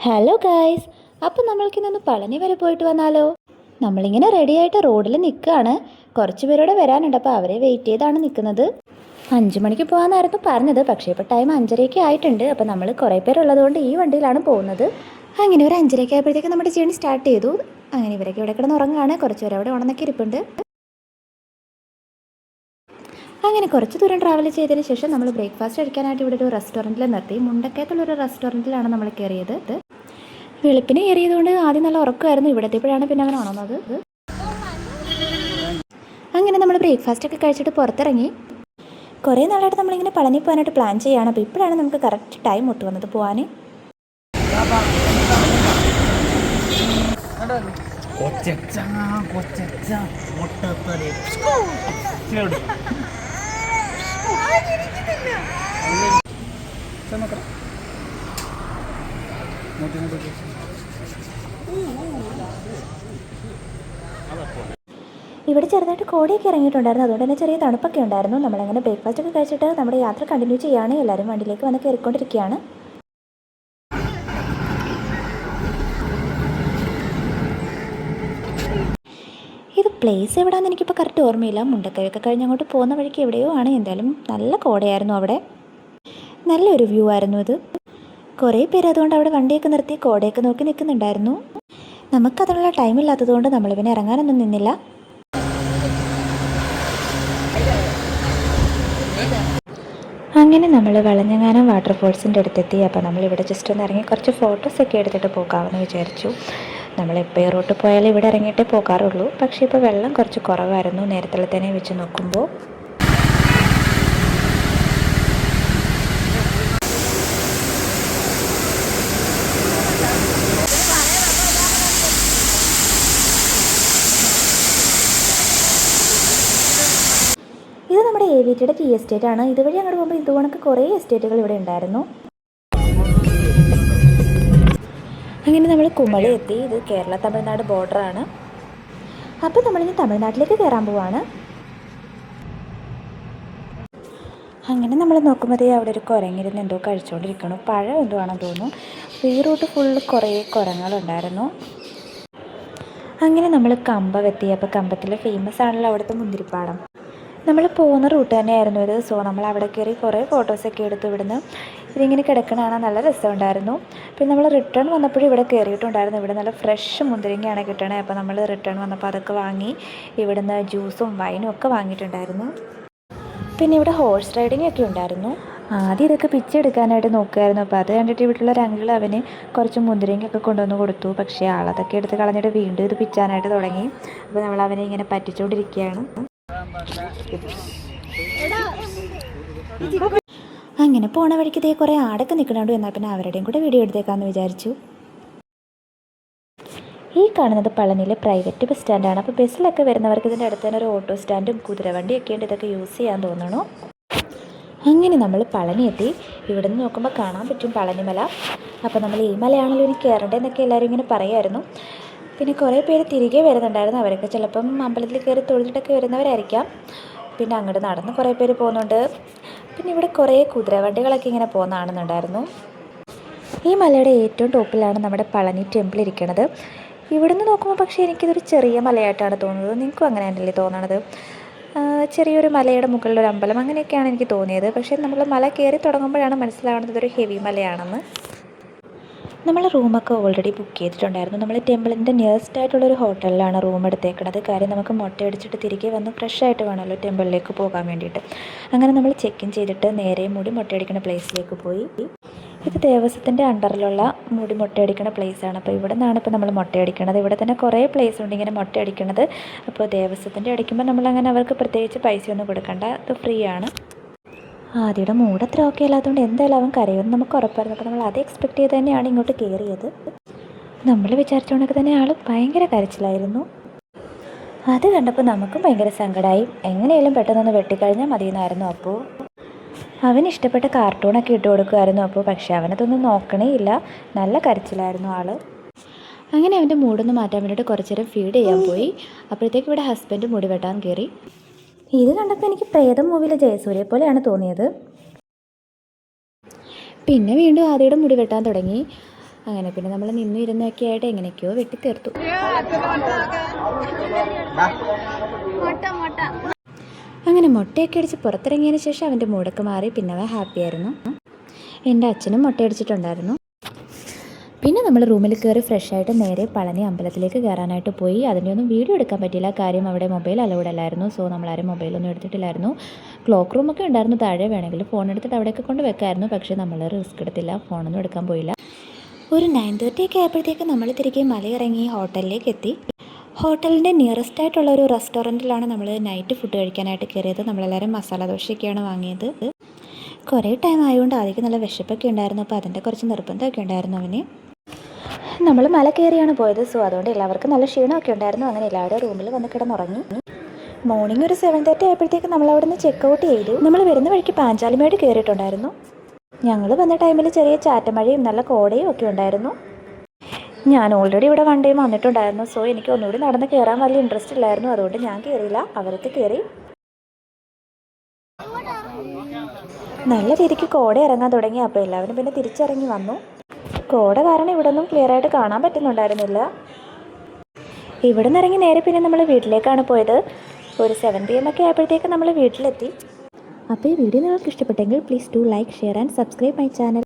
Hello guys, അപ്പം നമ്മൾക്കിന്നൊന്ന് പളനി വരെ പോയിട്ട് വന്നാലോ? നമ്മളിങ്ങനെ റെഡിയായിട്ട് റോഡിൽ നിൽക്കുകയാണ്. കുറച്ച് പേരോടെ വരാനുണ്ട്, അപ്പോൾ അവരെ വെയിറ്റ് ചെയ്താണ് നിൽക്കുന്നത്. 5 മണിക്ക് പോകാമെന്നായിരുന്നു പറഞ്ഞത്, പക്ഷേ ഇപ്പോൾ ടൈം 5:30 ആയിട്ടുണ്ട്. അപ്പോൾ നമ്മൾ കുറേ പേരുള്ളതുകൊണ്ട് ഈ വണ്ടിയിലാണ് പോകുന്നത്. അങ്ങനെ ഒരു 5:30 ആയപ്പോഴത്തേക്ക് നമ്മുടെ ജേണി സ്റ്റാർട്ട് ചെയ്തു. അങ്ങനെ ഇവരൊക്കെ ഇവിടെ കിടന്ന് ഉറങ്ങുകയാണ്. കുറച്ച് പേര് അവിടെ ഉണന്നൊക്കെ ഇരിപ്പുണ്ട്. അങ്ങനെ കുറച്ച് ദൂരം ട്രാവൽ ചെയ്തതിന് ശേഷം നമ്മൾ ബ്രേക്ക്ഫാസ്റ്റ് കഴിക്കാനായിട്ട് ഇവിടെ ഒരു റെസ്റ്റോറൻറ്റിൽ നിർത്തി. മുണ്ടക്കയത്തുള്ളൊരു റെസ്റ്റോറൻറ്റിലാണ് നമ്മൾ കയറിയത്. വെളുപ്പിന് കയറിയതുകൊണ്ട് ആദ്യം നല്ല ഉറക്കമായിരുന്നു. ഇവിടെത്തിയപ്പോഴാണ് പിന്നെ അവൻ ഉണർന്നത്. അങ്ങനെ നമ്മൾ ബ്രേക്ക്ഫാസ്റ്റ് ഒക്കെ കഴിച്ചിട്ട് പുറത്തിറങ്ങി. കുറേ നാളായിട്ട് നമ്മളിങ്ങനെ പളനി പോകാനായിട്ട് പ്ലാൻ ചെയ്യുകയാണ്. അപ്പോൾ ഇപ്പോഴാണ് നമുക്ക് കറക്റ്റ് ടൈം ഒത്തു വന്നത് പോകാൻ. ഇവിടെ ചെറുതായിട്ട് കോടിയൊക്കെ ഇറങ്ങിയിട്ടുണ്ടായിരുന്നു. അതുകൊണ്ട് തന്നെ ചെറിയ തണുപ്പൊക്കെ ഉണ്ടായിരുന്നു. നമ്മളങ്ങനെ ബ്രേക്ക്ഫാസ്റ്റ് ഒക്കെ കഴിച്ചിട്ട് നമ്മുടെ യാത്ര കണ്ടിന്യൂ ചെയ്യുകയാണ്. എല്ലാവരും വണ്ടിയിലേക്ക് വന്ന് കയറിക്കൊണ്ടിരിക്കുകയാണ്. ഇത് പ്ലേസ് എവിടെയാണെന്ന് എനിക്കിപ്പോൾ കറക്റ്റ് ഓർമ്മയില്ല. മുണ്ടക്കയൊക്കെ കഴിഞ്ഞ് അങ്ങോട്ട് പോകുന്ന വഴിക്ക് എവിടെയോ ആണ്. എന്തായാലും നല്ല കോടയായിരുന്നു അവിടെ. നല്ലൊരു വ്യൂ ആയിരുന്നു ഇത്. കുറേ പേര് അതുകൊണ്ട് അവിടെ വണ്ടിയൊക്കെ നിർത്തി കോടയൊക്കെ നോക്കി നിൽക്കുന്നുണ്ടായിരുന്നു. നമുക്കതിനുള്ള ടൈമില്ലാത്തതുകൊണ്ട് നമ്മൾ പിന്നെ ഇറങ്ങാനൊന്നും നിന്നില്ല. അങ്ങനെ നമ്മൾ വളഞ്ഞങ്ങാനം വാട്ടർഫോൾസിൻ്റെ അടുത്തെത്തി. അപ്പോൾ നമ്മളിവിടെ ജസ്റ്റ് ഒന്ന് ഇറങ്ങി കുറച്ച് ഫോട്ടോസൊക്കെ എടുത്തിട്ട് പോകാമെന്ന് വിചാരിച്ചു. നമ്മളെപ്പോൾ ഈ റൂട്ട് പോയാലും ഇവിടെ ഇറങ്ങിയിട്ടേ പോകാറുള്ളൂ. പക്ഷേ ഇപ്പോൾ വെള്ളം കുറച്ച് കുറവായിരുന്നു നേരത്തെ തന്നെ വെച്ച് നോക്കുമ്പോൾ. ഇത് നമ്മുടെ AVTയുടെ ടീ എസ്റ്റേറ്റ് ആണ്. ഇതുവഴി അങ്ങോട്ട് പോകുമ്പോൾ ഇതുകണക്ക് കുറേ എസ്റ്റേറ്റുകൾ ഇവിടെ ഉണ്ടായിരുന്നു. അങ്ങനെ നമ്മൾ കുമളി എത്തി. ഇത് കേരള തമിഴ്നാട് ബോർഡറാണ്. അപ്പോൾ നമ്മളിനി തമിഴ്നാട്ടിലേക്ക് കയറാൻ പോവാണ്. അങ്ങനെ നമ്മൾ നോക്കുമ്പോഴേ അവിടെ ഒരു കുരങ്ങിരുന്ന് എന്തോ കഴിച്ചുകൊണ്ടിരിക്കണം. പഴം എന്തോ ആണെന്ന് തോന്നുന്നു. ഈ റൂട്ട് ഫുള്ള് കുറേ കുരങ്ങളുണ്ടായിരുന്നു. അങ്ങനെ നമ്മൾ കമ്പമെത്തി. അപ്പോൾ കമ്പത്തിൽ ഫേമസ് ആണല്ലോ അവിടുത്തെ മുന്തിരിപ്പാടം. നമ്മൾ പോകുന്ന റൂട്ട് തന്നെയായിരുന്നു ഇത്. സോ നമ്മൾ അവിടെ കയറി കുറേ ഫോട്ടോസൊക്കെ എടുത്തു. ഇവിടുന്ന് ഇതിങ്ങനെ കിടക്കണതാണ്. നല്ല രസമുണ്ടായിരുന്നു. പിന്നെ നമ്മൾ റിട്ടേൺ വന്നപ്പോഴും ഇവിടെ കയറിയിട്ടുണ്ടായിരുന്നു. ഇവിടെ നല്ല ഫ്രഷ് മുന്തിരിങ്ങയാണ് കിട്ടണേ. അപ്പോൾ നമ്മൾ റിട്ടേൺ വന്നപ്പോൾ അതൊക്കെ വാങ്ങി ഇവിടുന്ന് ജ്യൂസും വൈനും ഒക്കെ വാങ്ങിയിട്ടുണ്ടായിരുന്നു. പിന്നെ ഇവിടെ ഹോഴ്സ് റൈഡിങ് ഒക്കെ ഉണ്ടായിരുന്നു. ആദ്യം ഇതൊക്കെ പിച്ചെടുക്കാനായിട്ട് നോക്കുമായിരുന്നു. അപ്പോൾ അത് കണ്ടിട്ട് ഇവിടെയുള്ള ഒരു അങ്കിൾ അവന് കുറച്ച് മുന്തിരിങ്ങയൊക്കെ കൊണ്ടുവന്ന് കൊടുത്തു. പക്ഷേ ആളതൊക്കെ എടുത്ത് കളഞ്ഞിട്ട് വീണ്ടും ഇത് പിച്ചാനായിട്ട് തുടങ്ങി. അപ്പോൾ നമ്മൾ അവനെ ഇങ്ങനെ പറ്റിച്ചുകൊണ്ടിരിക്കുകയാണ്. അങ്ങനെ പോണ വഴിക്ക് ഇതേ കുറേ ആടൊക്കെ നിൽക്കണുണ്ട്. എന്നാൽ പിന്നെ അവരുടെയും കൂടെ വീഡിയോ എടുത്തേക്കാമെന്ന് വിചാരിച്ചു. ഈ കാണുന്നത് പളനിയിലെ പ്രൈവറ്റ് ബസ് സ്റ്റാൻഡാണ്. അപ്പോൾ ബസ്സിലൊക്കെ വരുന്നവർക്ക് ഇതിൻ്റെ അടുത്ത് തന്നെ ഒരു ഓട്ടോ സ്റ്റാൻഡും കുതിരവണ്ടിയൊക്കെ ഉണ്ട്. ഇതൊക്കെ യൂസ് ചെയ്യാൻ തോന്നണു. അങ്ങനെ നമ്മൾ പളനി എത്തി. ഇവിടെ നിന്ന് നോക്കുമ്പോൾ കാണാൻ പറ്റും പളനിമല. അപ്പോൾ നമ്മൾ ഈ മലയാണല്ലോ ഇനി കയറേണ്ടതെന്നൊക്കെ എല്ലാവരും ഇങ്ങനെ പറയുമായിരുന്നു. പിന്നെ കുറേ പേര് തിരികെ വരുന്നുണ്ടായിരുന്നു. അവരൊക്കെ ചിലപ്പം അമ്പലത്തിൽ കയറി തൊഴുതിട്ടൊക്കെ വരുന്നവരായിരിക്കാം. പിന്നെ അങ്ങോട്ട് നടന്ന് കുറേ പേര് പോകുന്നുണ്ട്. പിന്നെ ഇവിടെ കുറേ കുതിരവണ്ടികളൊക്കെ ഇങ്ങനെ പോകുന്നതാണെന്നുണ്ടായിരുന്നു. ഈ മലയുടെ ഏറ്റവും ടോപ്പിലാണ് നമ്മുടെ പളനി ടെമ്പിൾ ഇരിക്കുന്നത്. ഇവിടുന്ന് നോക്കുമ്പോൾ പക്ഷേ എനിക്കിതൊരു ചെറിയ മലയായിട്ടാണ് തോന്നുന്നത്. നിങ്ങൾക്കും അങ്ങനെ തന്നെയല്ലേ തോന്നണത്? ചെറിയൊരു മലയുടെ മുകളിലൊരു അമ്പലം അങ്ങനെയൊക്കെയാണ് എനിക്ക് തോന്നിയത്. പക്ഷേ നമ്മൾ മല കയറി തുടങ്ങുമ്പോഴാണ് മനസ്സിലാവുന്നത് ഇതൊരു ഹെവി മലയാണെന്ന്. നമ്മൾ റൂമൊക്കെ ഓൾറെഡി ബുക്ക് ചെയ്തിട്ടുണ്ടായിരുന്നു. നമ്മൾ ടെമ്പിളിൻ്റെ നിയറസ്റ്റ് ആയിട്ടുള്ളൊരു ഹോട്ടലിലാണ് റൂം എടുത്തേക്കുന്നത്. കാര്യം നമുക്ക് മുട്ടയടിച്ചിട്ട് തിരികെ വന്ന് ഫ്രഷ് ആയിട്ട് വേണമല്ലോ ടെമ്പിളിലേക്ക് പോകാൻ വേണ്ടിയിട്ട്. അങ്ങനെ നമ്മൾ ചെക്ക് ഇൻ ചെയ്തിട്ട് നേരെ മുടി മുട്ടയടിക്കുന്ന പ്ലേസിലേക്ക് പോയി. ഇത് ദേവസ്വത്തിൻ്റെ അണ്ടറിലുള്ള മുടി മുട്ടയടിക്കുന്ന പ്ലേസാണ്. അപ്പോൾ ഇവിടെ നിന്നാണ് ഇപ്പോൾ നമ്മൾ മുട്ടയടിക്കണത്. ഇവിടെ തന്നെ കുറേ പ്ലേസ് ഉണ്ട് ഇങ്ങനെ മുട്ടയടിക്കണത്. അപ്പോൾ ദേവസ്വത്തിൻ്റെ അടിക്കുമ്പോൾ നമ്മളങ്ങനെ അവർക്ക് പ്രത്യേകിച്ച് പൈസയൊന്നും കൊടുക്കണ്ട, അത് ഫ്രീ ആണ്. ആദ്യയുടെ മൂഡ് അത്ര ഓക്കെ അല്ലാത്തതുകൊണ്ട് എന്തായാലും അവൻ കരയുമെന്ന് നമുക്ക് ഉറപ്പായിരുന്നു. അപ്പോൾ നമ്മൾ അത് എക്സ്പെക്റ്റ് ചെയ്ത് തന്നെയാണ് ഇങ്ങോട്ട് കയറിയത്. നമ്മൾ വിചാരിച്ചുകൊണ്ടൊക്കെ തന്നെ ആൾ ഭയങ്കര കരച്ചിലായിരുന്നു. അത് കണ്ടപ്പോൾ നമുക്കും ഭയങ്കര സങ്കടമായി. എങ്ങനെയാലും പെട്ടെന്നൊന്ന് വെട്ടിക്കഴിഞ്ഞാൽ മതിയെന്നായിരുന്നു. അപ്പോൾ അവന് ഇഷ്ടപ്പെട്ട കാർട്ടൂണൊക്കെ ഇട്ട് കൊടുക്കുമായിരുന്നു. അപ്പോൾ പക്ഷേ അവനതൊന്നും നോക്കണേ ഇല്ല. നല്ല കരച്ചിലായിരുന്നു ആൾ. അങ്ങനെ അവൻ്റെ മൂടൊന്ന് മാറ്റാൻ വേണ്ടിയിട്ട് കുറച്ച് നേരം ഫീഡ് ചെയ്യാൻ പോയി. അപ്പോഴത്തേക്ക് ഇവിടെ ഹസ്ബൻഡ് മുടി വെട്ടാൻ കയറി. ഇത് കണ്ടപ്പോൾ എനിക്ക് പ്രേതം മൂവിയിലെ ജയസൂര്യയെ പോലെയാണ് തോന്നിയത്. പിന്നെ വീണ്ടും ആദ്യയുടെ മുടി വെട്ടാൻ തുടങ്ങി. അങ്ങനെ പിന്നെ നമ്മൾ നിന്നും ഇരുന്നൊക്കെ ആയിട്ട് എങ്ങനെയൊക്കെയോ വെട്ടിത്തീർത്തു. അങ്ങനെ മുട്ടയൊക്കെ അടിച്ച് പുറത്തിറങ്ങിയതിന് ശേഷം അവൻ്റെ മൂടൊക്കെ മാറി. പിന്നെ അവൻ ഹാപ്പിയായിരുന്നു. എൻ്റെ അച്ഛനും മുട്ടയടിച്ചിട്ടുണ്ടായിരുന്നു. പിന്നെ നമ്മൾ റൂമിൽ കയറി ഫ്രഷായിട്ട് നേരെ പളനി അമ്പലത്തിലേക്ക് കയറാനായിട്ട് പോയി. അതിൻ്റെ ഒന്നും വീഡിയോ എടുക്കാൻ പറ്റിയില്ല, കാര്യം അവിടെ മൊബൈൽ അലൗഡ് അല്ലായിരുന്നു. സോ നമ്മളാരും മൊബൈലൊന്നും എടുത്തിട്ടില്ലായിരുന്നു. ക്ലോക്ക് റൂമൊക്കെ ഉണ്ടായിരുന്നു താഴെ, വേണമെങ്കിൽ ഫോൺ എടുത്തിട്ട് അവിടെയൊക്കെ കൊണ്ട് വെക്കായിരുന്നു. പക്ഷേ നമ്മൾ റിസ്ക് എടുത്തില്ല, ഫോണൊന്നും എടുക്കാൻ പോയില്ല. ഒരു 9:30 ഒക്കെ ആയപ്പോഴത്തേക്ക് നമ്മൾ തിരികെ മലയിറങ്ങി ഹോട്ടലിലേക്ക് എത്തി. ഹോട്ടലിൻ്റെ നിയറസ്റ്റ് ആയിട്ടുള്ള ഒരു റെസ്റ്റോറൻറ്റിലാണ് നമ്മൾ നൈറ്റ് ഫുഡ് കഴിക്കാനായിട്ട് കയറിയത്. നമ്മളെല്ലാവരും മസാല ദോശയൊക്കെയാണ് വാങ്ങിയത്. കുറേ ടൈം ആയതുകൊണ്ട് ആദ്യം നല്ല വിശപ്പൊക്കെ ഉണ്ടായിരുന്നു. അപ്പോൾ അതിൻ്റെ കുറച്ച് നിർബന്ധമൊക്കെ ഉണ്ടായിരുന്നു അവന്. നമ്മൾ മല കയറിയാണ് പോയത്. സോ അതുകൊണ്ട് എല്ലാവർക്കും നല്ല ക്ഷീണമൊക്കെ ഉണ്ടായിരുന്നു. അങ്ങനെ എല്ലാവരും റൂമിൽ വന്ന് കിടന്നുറങ്ങി. മോർണിംഗ് ഒരു 7:30 ആയപ്പോഴത്തേക്ക് നമ്മൾ അവിടെ നിന്ന് ചെക്കൗട്ട് ചെയ്തു. നമ്മൾ വരുന്ന വഴിക്ക് പാഞ്ചാലിമേട് കയറിയിട്ടുണ്ടായിരുന്നു. ഞങ്ങൾ വന്ന ടൈമിൽ ചെറിയ ചാറ്റമഴയും നല്ല കോടയും ഒക്കെ ഉണ്ടായിരുന്നു. ഞാൻ ഓൾറെഡി ഇവിടെ വൺ ടൈം വന്നിട്ടുണ്ടായിരുന്നു. സോ എനിക്ക് ഒന്നുകൂടി നടന്ന് കയറാൻ വലിയ ഇൻട്രസ്റ്റ് ഇല്ലായിരുന്നു. അതുകൊണ്ട് ഞാൻ കയറിയില്ല, അവരൊക്കെ കയറി. നല്ല രീതിക്ക് കോട ഇറങ്ങാൻ തുടങ്ങി. അപ്പോൾ എല്ലാവരും പിന്നെ തിരിച്ചിറങ്ങി വന്നു. കോട കാരണം ഇവിടെ ഒന്നും ക്ലിയർ ആയിട്ട് കാണാൻ പറ്റുന്നുണ്ടായിരുന്നില്ല. ഇവിടെ നിന്ന് ഇറങ്ങി നേരെ പിന്നെ നമ്മൾ വീട്ടിലേക്കാണ് പോയത്. ഒരു 7 PM ഒക്കെ ആയപ്പോഴത്തേക്ക് നമ്മൾ വീട്ടിലെത്തി. അപ്പോൾ ഈ വീഡിയോ നിങ്ങൾക്ക് ഇഷ്ടപ്പെട്ടെങ്കിൽ please do like, share and subscribe my channel.